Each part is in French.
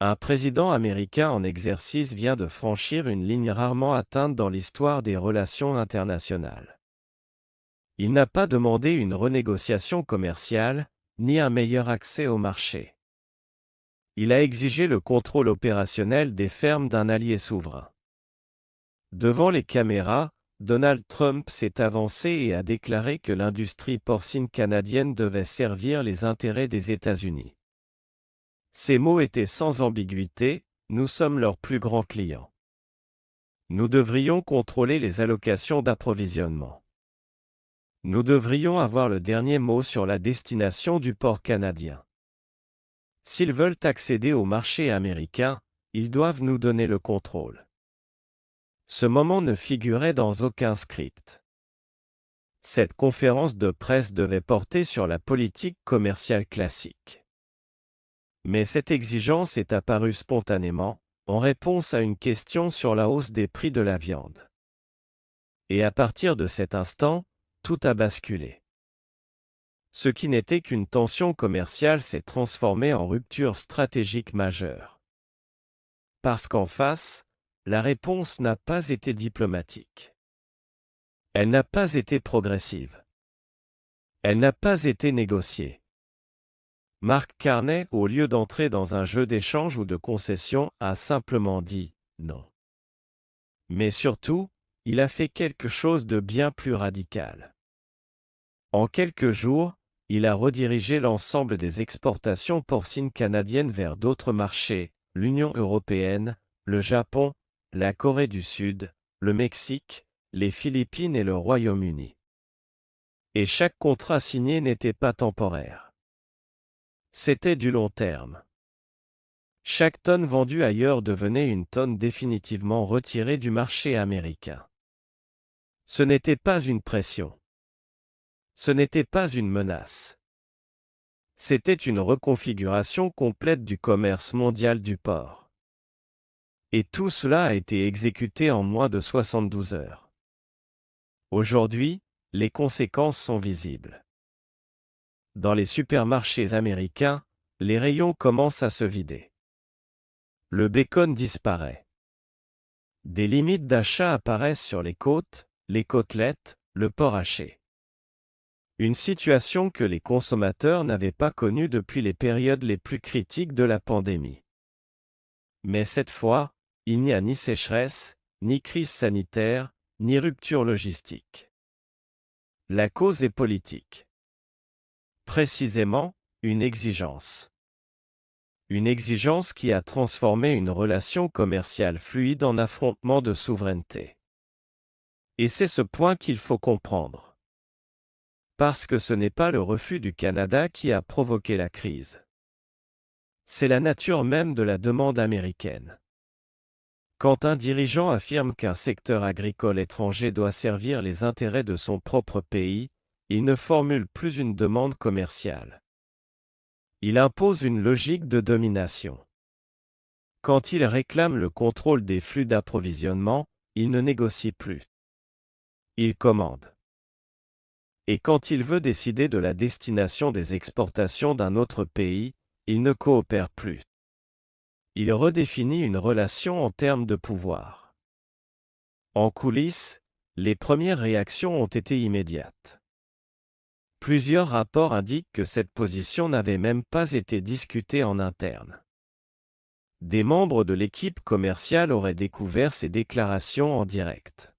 Un président américain en exercice vient de franchir une ligne rarement atteinte dans l'histoire des relations internationales. Il n'a pas demandé une renégociation commerciale, ni un meilleur accès au marché. Il a exigé le contrôle opérationnel des fermes d'un allié souverain. Devant les caméras, Donald Trump s'est avancé et a déclaré que l'industrie porcine canadienne devait servir les intérêts des États-Unis. Ces mots étaient sans ambiguïté, nous sommes leurs plus grands clients. Nous devrions contrôler les allocations d'approvisionnement. Nous devrions avoir le dernier mot sur la destination du porc canadien. S'ils veulent accéder au marché américain, ils doivent nous donner le contrôle. Ce moment ne figurait dans aucun script. Cette conférence de presse devait porter sur la politique commerciale classique. Mais cette exigence est apparue spontanément, en réponse à une question sur la hausse des prix de la viande. Et à partir de cet instant, tout a basculé. Ce qui n'était qu'une tension commerciale s'est transformé en rupture stratégique majeure. Parce qu'en face, la réponse n'a pas été diplomatique. Elle n'a pas été progressive. Elle n'a pas été négociée. Mark Carney, au lieu d'entrer dans un jeu d'échange ou de concession, a simplement dit « non ». Mais surtout, il a fait quelque chose de bien plus radical. En quelques jours, il a redirigé l'ensemble des exportations porcines canadiennes vers d'autres marchés, l'Union européenne, le Japon, la Corée du Sud, le Mexique, les Philippines et le Royaume-Uni. Et chaque contrat signé n'était pas temporaire. C'était du long terme. Chaque tonne vendue ailleurs devenait une tonne définitivement retirée du marché américain. Ce n'était pas une pression. Ce n'était pas une menace. C'était une reconfiguration complète du commerce mondial du porc. Et tout cela a été exécuté en moins de 72 heures. Aujourd'hui, les conséquences sont visibles. Dans les supermarchés américains, les rayons commencent à se vider. Le bacon disparaît. Des limites d'achat apparaissent sur les côtes, les côtelettes, le porc haché. Une situation que les consommateurs n'avaient pas connue depuis les périodes les plus critiques de la pandémie. Mais cette fois, il n'y a ni sécheresse, ni crise sanitaire, ni rupture logistique. La cause est politique. Précisément, une exigence. Une exigence qui a transformé une relation commerciale fluide en affrontement de souveraineté. Et c'est ce point qu'il faut comprendre. Parce que ce n'est pas le refus du Canada qui a provoqué la crise. C'est la nature même de la demande américaine. Quand un dirigeant affirme qu'un secteur agricole étranger doit servir les intérêts de son propre pays, il ne formule plus une demande commerciale. Il impose une logique de domination. Quand il réclame le contrôle des flux d'approvisionnement, il ne négocie plus. Il commande. Et quand il veut décider de la destination des exportations d'un autre pays, il ne coopère plus. Il redéfinit une relation en termes de pouvoir. En coulisses, les premières réactions ont été immédiates. Plusieurs rapports indiquent que cette position n'avait même pas été discutée en interne. Des membres de l'équipe commerciale auraient découvert ces déclarations en direct.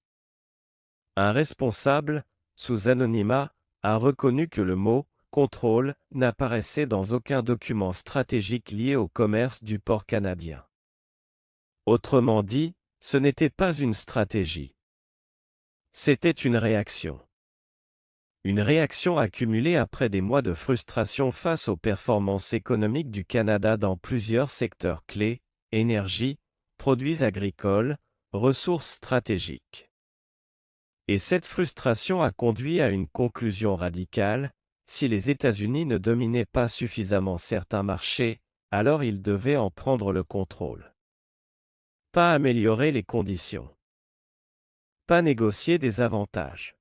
Un responsable, sous anonymat, a reconnu que le mot « contrôle » n'apparaissait dans aucun document stratégique lié au commerce du porc canadien. Autrement dit, ce n'était pas une stratégie. C'était une réaction. Une réaction accumulée après des mois de frustration face aux performances économiques du Canada dans plusieurs secteurs clés, énergie, produits agricoles, ressources stratégiques. Et cette frustration a conduit à une conclusion radicale: si les États-Unis ne dominaient pas suffisamment certains marchés, alors ils devaient en prendre le contrôle. Pas améliorer les conditions. Pas négocier des avantages.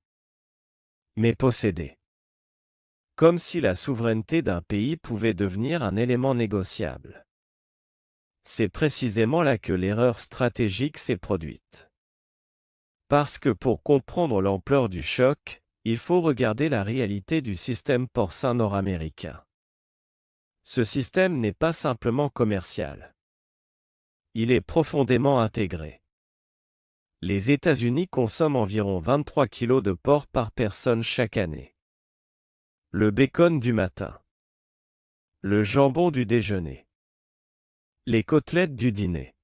Mais posséder. Comme si la souveraineté d'un pays pouvait devenir un élément négociable. C'est précisément là que l'erreur stratégique s'est produite. Parce que pour comprendre l'ampleur du choc, il faut regarder la réalité du système porcin nord-américain. Ce système n'est pas simplement commercial. Il est profondément intégré. Les États-Unis consomment environ 23 kg de porc par personne chaque année. Le bacon du matin. Le jambon du déjeuner. Les côtelettes du dîner.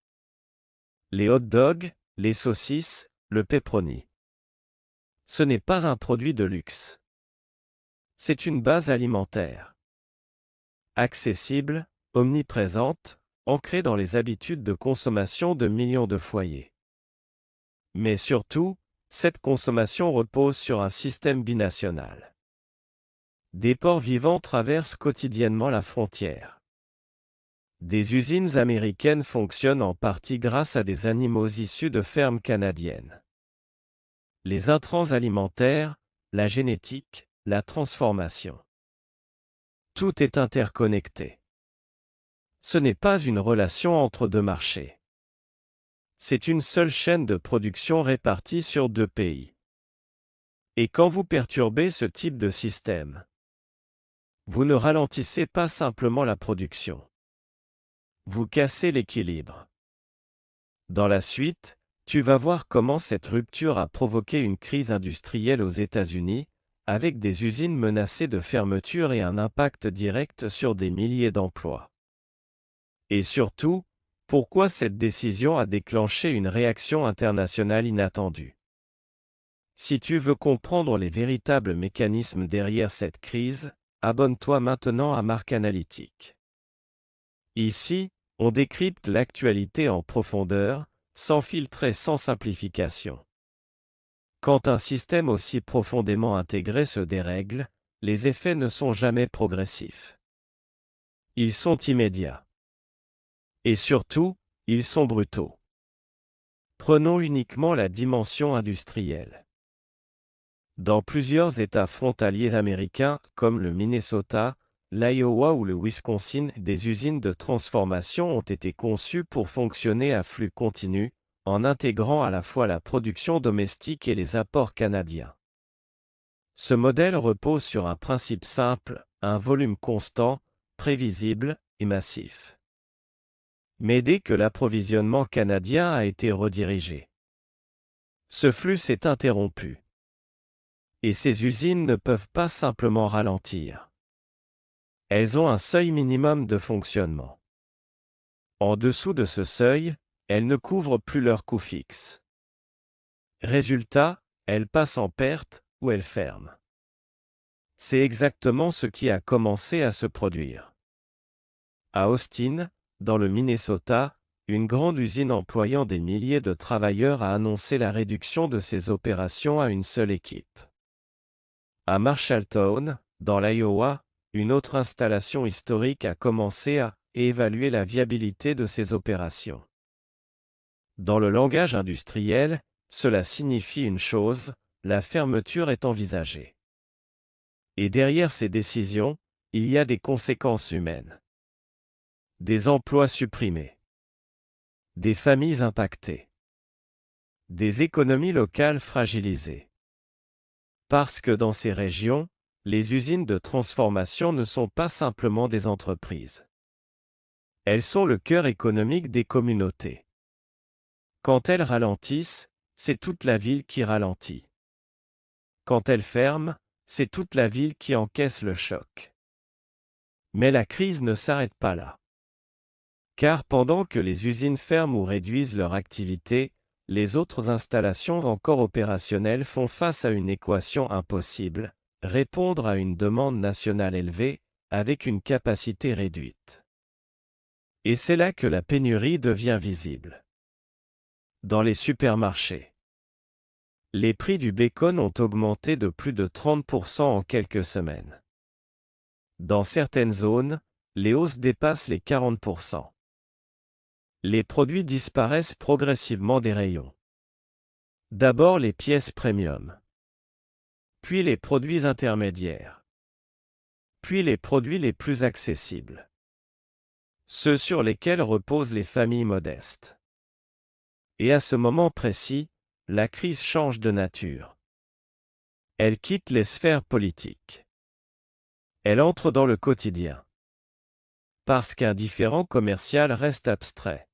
Les hot dogs, les saucisses, le pepperoni. Ce n'est pas un produit de luxe. C'est une base alimentaire. Accessible, omniprésente, ancrée dans les habitudes de consommation de millions de foyers. Mais surtout, cette consommation repose sur un système binational. Des porcs vivants traversent quotidiennement la frontière. Des usines américaines fonctionnent en partie grâce à des animaux issus de fermes canadiennes. Les intrants alimentaires, la génétique, la transformation. Tout est interconnecté. Ce n'est pas une relation entre deux marchés. C'est une seule chaîne de production répartie sur deux pays. Et quand vous perturbez ce type de système, vous ne ralentissez pas simplement la production. Vous cassez l'équilibre. Dans la suite, tu vas voir comment cette rupture a provoqué une crise industrielle aux États-Unis, avec des usines menacées de fermeture et un impact direct sur des milliers d'emplois. Et surtout, pourquoi cette décision a déclenché une réaction internationale inattendue. Si tu veux comprendre les véritables mécanismes derrière cette crise, abonne-toi maintenant à Mark Analytic. Ici, on décrypte l'actualité en profondeur, sans filtre et sans simplification. Quand un système aussi profondément intégré se dérègle, les effets ne sont jamais progressifs. Ils sont immédiats. Et surtout, ils sont brutaux. Prenons uniquement la dimension industrielle. Dans plusieurs États frontaliers américains, comme le Minnesota, l'Iowa ou le Wisconsin, des usines de transformation ont été conçues pour fonctionner à flux continu, en intégrant à la fois la production domestique et les apports canadiens. Ce modèle repose sur un principe simple, un volume constant, prévisible et massif. Mais dès que l'approvisionnement canadien a été redirigé, ce flux s'est interrompu. Et ces usines ne peuvent pas simplement ralentir. Elles ont un seuil minimum de fonctionnement. En dessous de ce seuil, elles ne couvrent plus leurs coûts fixes. Résultat, elles passent en perte ou elles ferment. C'est exactement ce qui a commencé à se produire. À Austin, dans le Minnesota, une grande usine employant des milliers de travailleurs a annoncé la réduction de ses opérations à une seule équipe. À Marshalltown, dans l'Iowa, une autre installation historique a commencé à évaluer la viabilité de ses opérations. Dans le langage industriel, cela signifie une chose, la fermeture est envisagée. Et derrière ces décisions, il y a des conséquences humaines. Des emplois supprimés. Des familles impactées. Des économies locales fragilisées. Parce que dans ces régions, les usines de transformation ne sont pas simplement des entreprises. Elles sont le cœur économique des communautés. Quand elles ralentissent, c'est toute la ville qui ralentit. Quand elles ferment, c'est toute la ville qui encaisse le choc. Mais la crise ne s'arrête pas là. Car pendant que les usines ferment ou réduisent leur activité, les autres installations encore opérationnelles font face à une équation impossible, répondre à une demande nationale élevée, avec une capacité réduite. Et c'est là que la pénurie devient visible. Dans les supermarchés, les prix du bacon ont augmenté de plus de 30% en quelques semaines. Dans certaines zones, les hausses dépassent les 40%. Les produits disparaissent progressivement des rayons. D'abord les pièces premium. Puis les produits intermédiaires. Puis les produits les plus accessibles. ceux sur lesquels reposent les familles modestes. Et à ce moment précis, la crise change de nature. Elle quitte les sphères politiques. Elle entre dans le quotidien. Parce qu'un différend commercial reste abstrait.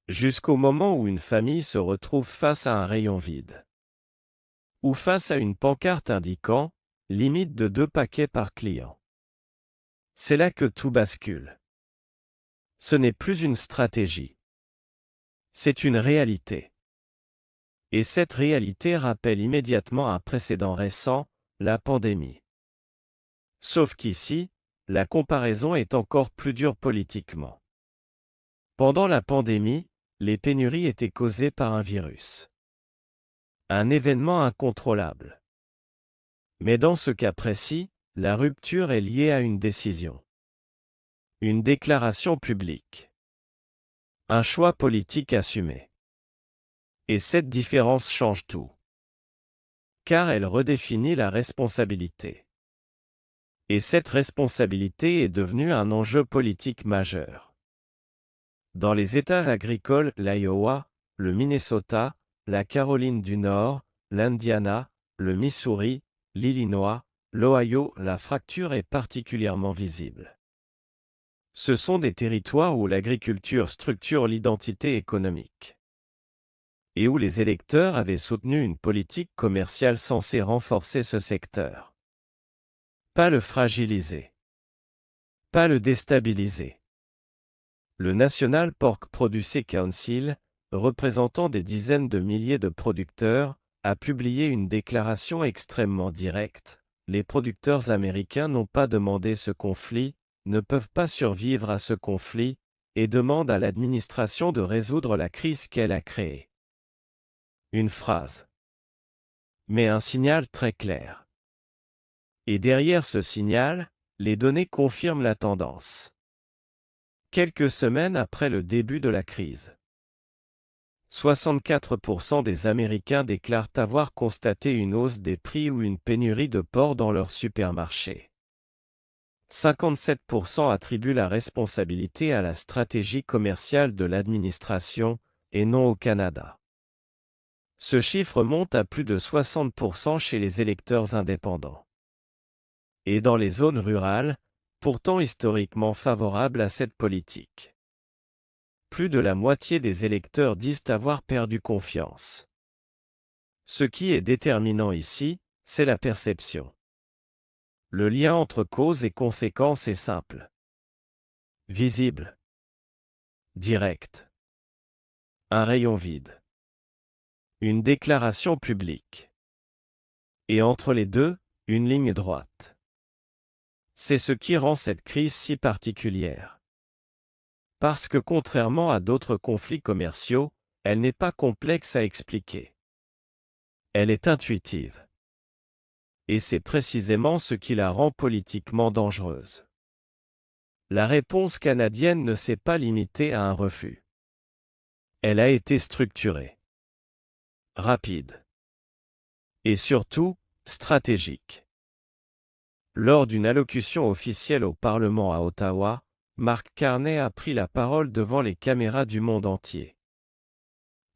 Jusqu'au moment où une famille se retrouve face à un rayon vide. Ou face à une pancarte indiquant « limite de 2 paquets par client ». C'est là que tout bascule. Ce n'est plus une stratégie. C'est une réalité. Et cette réalité rappelle immédiatement un précédent récent, la pandémie. Sauf qu'ici, la comparaison est encore plus dure politiquement. Pendant la pandémie, les pénuries étaient causées par un virus. Un événement incontrôlable. Mais dans ce cas précis, la rupture est liée à une décision. Une déclaration publique. Un choix politique assumé. Et cette différence change tout. Car elle redéfinit la responsabilité. Et cette responsabilité est devenue un enjeu politique majeur. Dans les États agricoles, l'Iowa, le Minnesota, la Caroline du Nord, l'Indiana, le Missouri, l'Illinois, l'Ohio, la fracture est particulièrement visible. Ce sont des territoires où l'agriculture structure l'identité économique. Et où les électeurs avaient soutenu une politique commerciale censée renforcer ce secteur. Pas le fragiliser. Pas le déstabiliser. Le National Pork Producers Council, représentant des dizaines de milliers de producteurs, a publié une déclaration extrêmement directe. Les producteurs américains n'ont pas demandé ce conflit, ne peuvent pas survivre à ce conflit, et demandent à l'administration de résoudre la crise qu'elle a créée. Une phrase. Mais un signal très clair. Et derrière ce signal, les données confirment la tendance. Quelques semaines après le début de la crise, 64% des Américains déclarent avoir constaté une hausse des prix ou une pénurie de porc dans leurs supermarchés. 57% attribuent la responsabilité à la stratégie commerciale de l'administration, et non au Canada. Ce chiffre monte à plus de 60% chez les électeurs indépendants. Et dans les zones rurales, pourtant historiquement favorables à cette politique. Plus de la moitié des électeurs disent avoir perdu confiance. Ce qui est déterminant ici, c'est la perception. Le lien entre cause et conséquence est simple. Visible. Direct. Un rayon vide. Une déclaration publique. Et entre les deux, une ligne droite. C'est ce qui rend cette crise si particulière. Parce que contrairement à d'autres conflits commerciaux, elle n'est pas complexe à expliquer. Elle est intuitive. Et c'est précisément ce qui la rend politiquement dangereuse. La réponse canadienne ne s'est pas limitée à un refus. Elle a été structurée. Rapide. Et surtout, stratégique. Lors d'une allocution officielle au Parlement à Ottawa, Mark Carney a pris la parole devant les caméras du monde entier.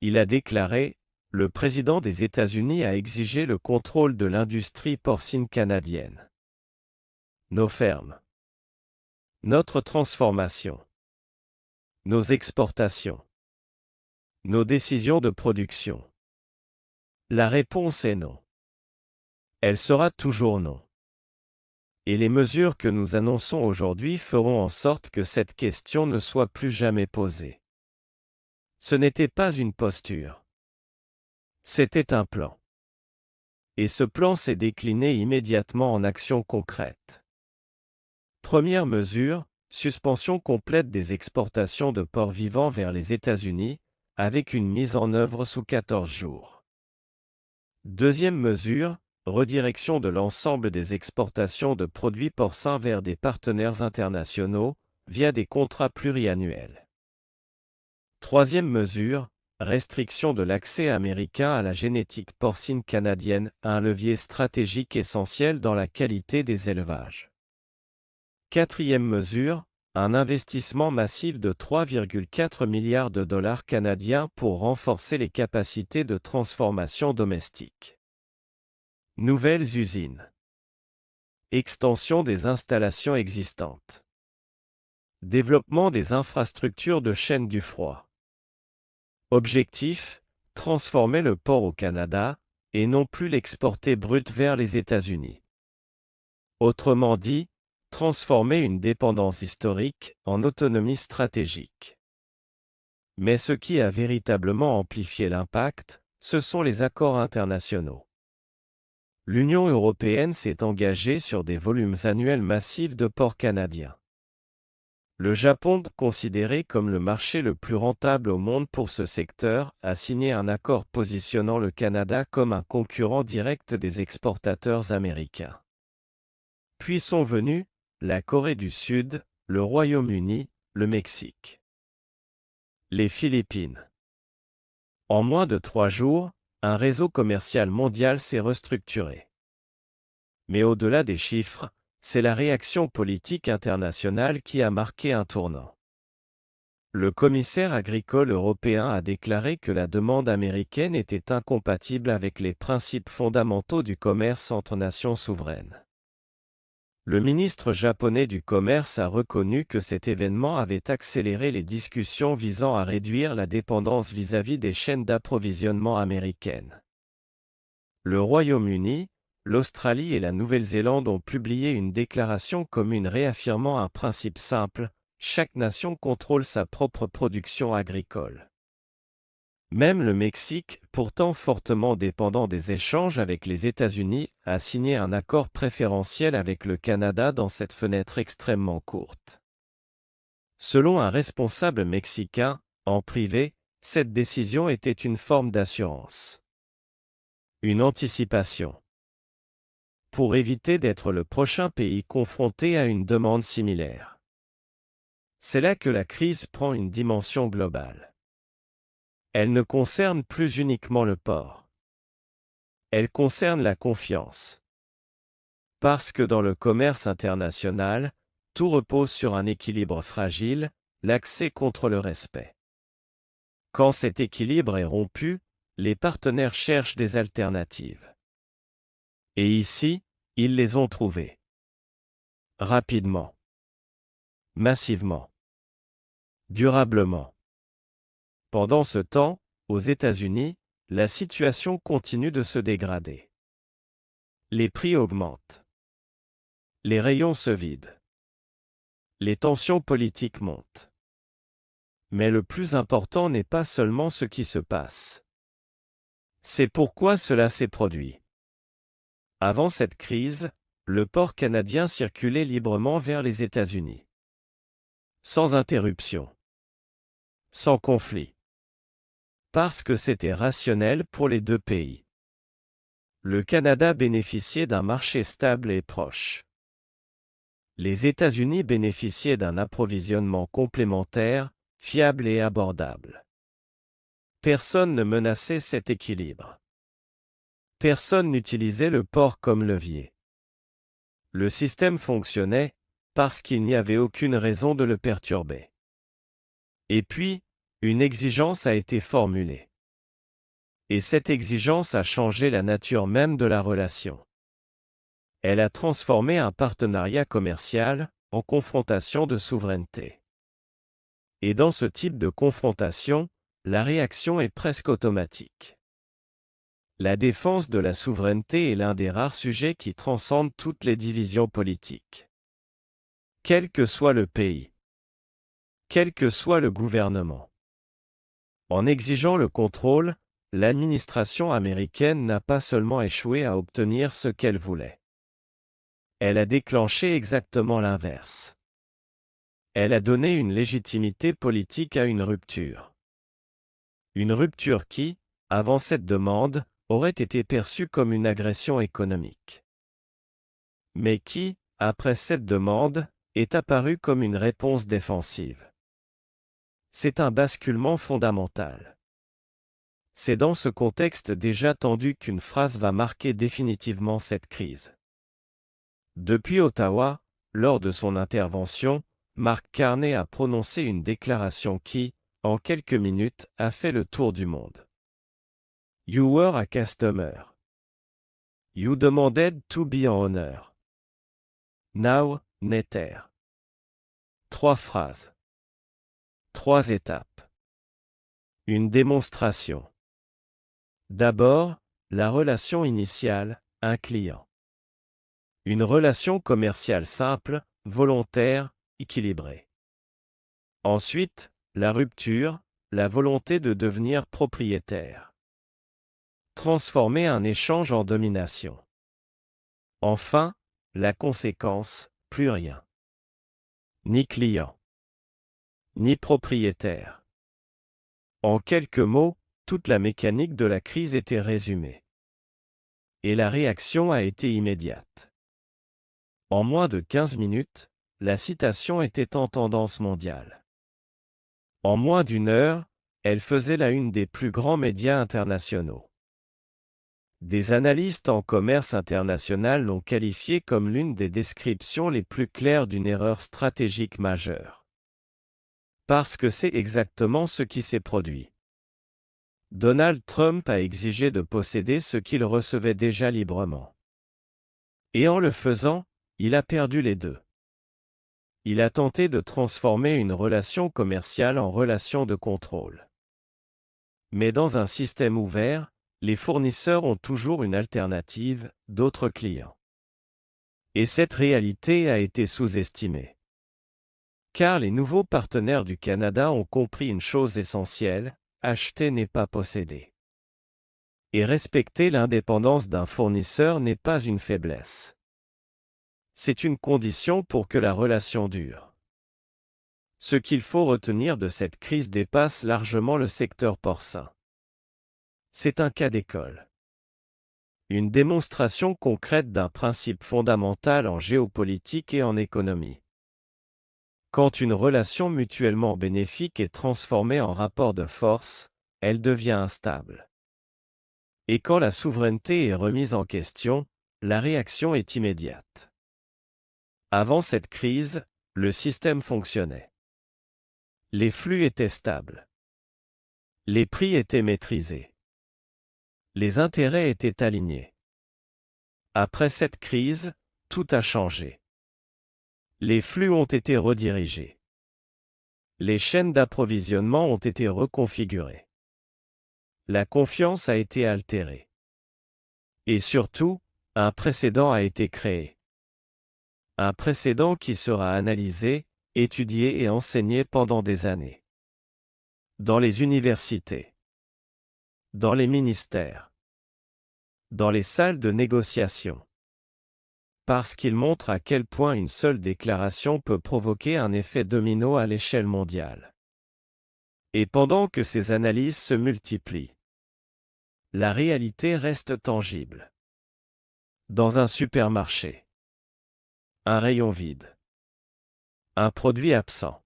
Il a déclaré « Le président des États-Unis a exigé le contrôle de l'industrie porcine canadienne. Nos fermes. Notre transformation. Nos exportations. Nos décisions de production. » La réponse est non. Elle sera toujours non. Et les mesures que nous annonçons aujourd'hui feront en sorte que cette question ne soit plus jamais posée. Ce n'était pas une posture. C'était un plan. Et ce plan s'est décliné immédiatement en actions concrètes. Première mesure, suspension complète des exportations de porcs vivants vers les États-Unis, avec une mise en œuvre sous 14 jours. Deuxième mesure, redirection de l'ensemble des exportations de produits porcins vers des partenaires internationaux, via des contrats pluriannuels. Troisième mesure, restriction de l'accès américain à la génétique porcine canadienne, un levier stratégique essentiel dans la qualité des élevages. Quatrième mesure, un investissement massif de 3,4 milliards de dollars canadiens pour renforcer les capacités de transformation domestique. Nouvelles usines. Extension des installations existantes. Développement des infrastructures de chaîne du froid. Objectif, transformer le porc au Canada, et non plus l'exporter brut vers les États-Unis. Autrement dit, transformer une dépendance historique en autonomie stratégique. Mais ce qui a véritablement amplifié l'impact, ce sont les accords internationaux. L'Union européenne s'est engagée sur des volumes annuels massifs de porc canadien. Le Japon, considéré comme le marché le plus rentable au monde pour ce secteur, a signé un accord positionnant le Canada comme un concurrent direct des exportateurs américains. Puis sont venus la Corée du Sud, le Royaume-Uni, le Mexique. Les Philippines. En moins de 3 jours, un réseau commercial mondial s'est restructuré. Mais au-delà des chiffres, c'est la réaction politique internationale qui a marqué un tournant. Le commissaire agricole européen a déclaré que la demande américaine était incompatible avec les principes fondamentaux du commerce entre nations souveraines. Le ministre japonais du Commerce a reconnu que cet événement avait accéléré les discussions visant à réduire la dépendance vis-à-vis des chaînes d'approvisionnement américaines. Le Royaume-Uni, l'Australie et la Nouvelle-Zélande ont publié une déclaration commune réaffirmant un principe simple: chaque nation contrôle sa propre production agricole. Même le Mexique, pourtant fortement dépendant des échanges avec les États-Unis, a signé un accord préférentiel avec le Canada dans cette fenêtre extrêmement courte. Selon un responsable mexicain, en privé, cette décision était une forme d'assurance. Une anticipation. Pour éviter d'être le prochain pays confronté à une demande similaire. C'est là que la crise prend une dimension globale. Elle ne concerne plus uniquement le porc. Elle concerne la confiance. Parce que dans le commerce international, tout repose sur un équilibre fragile, l'accès contre le respect. Quand cet équilibre est rompu, les partenaires cherchent des alternatives. Et ici, ils les ont trouvées. Rapidement. Massivement. Durablement. Pendant ce temps, aux États-Unis, la situation continue de se dégrader. Les prix augmentent. Les rayons se vident. Les tensions politiques montent. Mais le plus important n'est pas seulement ce qui se passe. C'est pourquoi cela s'est produit. Avant cette crise, le porc canadien circulait librement vers les États-Unis. Sans interruption. Sans conflit. Parce que c'était rationnel pour les deux pays. Le Canada bénéficiait d'un marché stable et proche. Les États-Unis bénéficiaient d'un approvisionnement complémentaire, fiable et abordable. Personne ne menaçait cet équilibre. Personne n'utilisait le porc comme levier. Le système fonctionnait parce qu'il n'y avait aucune raison de le perturber. Et puis, une exigence a été formulée. Et cette exigence a changé la nature même de la relation. Elle a transformé un partenariat commercial en confrontation de souveraineté. Et dans ce type de confrontation, la réaction est presque automatique. La défense de la souveraineté est l'un des rares sujets qui transcendent toutes les divisions politiques. Quel que soit le pays. Quel que soit le gouvernement. En exigeant le contrôle, l'administration américaine n'a pas seulement échoué à obtenir ce qu'elle voulait. Elle a déclenché exactement l'inverse. Elle a donné une légitimité politique à une rupture. Une rupture qui, avant cette demande, aurait été perçue comme une agression économique. Mais qui, après cette demande, est apparue comme une réponse défensive. C'est un basculement fondamental. C'est dans ce contexte déjà tendu qu'une phrase va marquer définitivement cette crise. Depuis Ottawa, lors de son intervention, Mark Carney a prononcé une déclaration qui, en quelques minutes, a fait le tour du monde. You were a customer. You demanded to be an owner. Now, Nether. 3 phrases. 3 étapes. Une démonstration. D'abord, la relation initiale, un client. Une relation commerciale simple, volontaire, équilibrée. Ensuite, la rupture, la volonté de devenir propriétaire. Transformer un échange en domination. Enfin, la conséquence, plus rien. Ni client, ni propriétaire. En quelques mots, toute la mécanique de la crise était résumée. Et la réaction a été immédiate. En moins de 15 minutes, la citation était en tendance mondiale. En moins d'une heure, elle faisait la une des plus grands médias internationaux. Des analystes en commerce international l'ont qualifiée comme l'une des descriptions les plus claires d'une erreur stratégique majeure. Parce que c'est exactement ce qui s'est produit. Donald Trump a exigé de posséder ce qu'il recevait déjà librement. Et en le faisant, il a perdu les deux. Il a tenté de transformer une relation commerciale en relation de contrôle. Mais dans un système ouvert, les fournisseurs ont toujours une alternative, d'autres clients. Et cette réalité a été sous-estimée. Car les nouveaux partenaires du Canada ont compris une chose essentielle, acheter n'est pas posséder. Et respecter l'indépendance d'un fournisseur n'est pas une faiblesse. C'est une condition pour que la relation dure. Ce qu'il faut retenir de cette crise dépasse largement le secteur porcin. C'est un cas d'école. Une démonstration concrète d'un principe fondamental en géopolitique et en économie. Quand une relation mutuellement bénéfique est transformée en rapport de force, elle devient instable. Et quand la souveraineté est remise en question, la réaction est immédiate. Avant cette crise, le système fonctionnait. Les flux étaient stables. Les prix étaient maîtrisés. Les intérêts étaient alignés. Après cette crise, tout a changé. Les flux ont été redirigés. Les chaînes d'approvisionnement ont été reconfigurées. La confiance a été altérée. Et surtout, un précédent a été créé. Un précédent qui sera analysé, étudié et enseigné pendant des années. Dans les universités. Dans les ministères. Dans les salles de négociation. Parce qu'il montre à quel point une seule déclaration peut provoquer un effet domino à l'échelle mondiale. Et pendant que ces analyses se multiplient, la réalité reste tangible. Dans un supermarché. Un rayon vide. Un produit absent.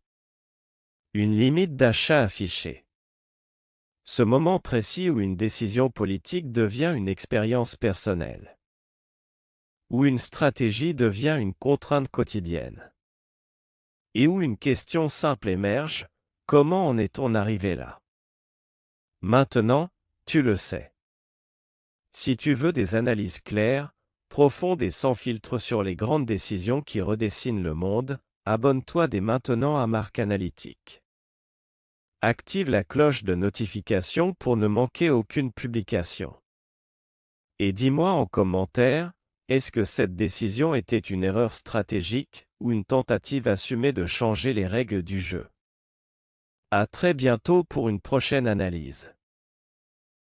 Une limite d'achat affichée. Ce moment précis où une décision politique devient une expérience personnelle. Où une stratégie devient une contrainte quotidienne. Et où une question simple émerge, comment en est-on arrivé là? Maintenant, tu le sais. Si tu veux des analyses claires, profondes et sans filtre sur les grandes décisions qui redessinent le monde, abonne-toi dès maintenant à Mark Analytique. Active la cloche de notification pour ne manquer aucune publication. Et dis-moi en commentaire, est-ce que cette décision était une erreur stratégique ou une tentative assumée de changer les règles du jeu? À très bientôt pour une prochaine analyse.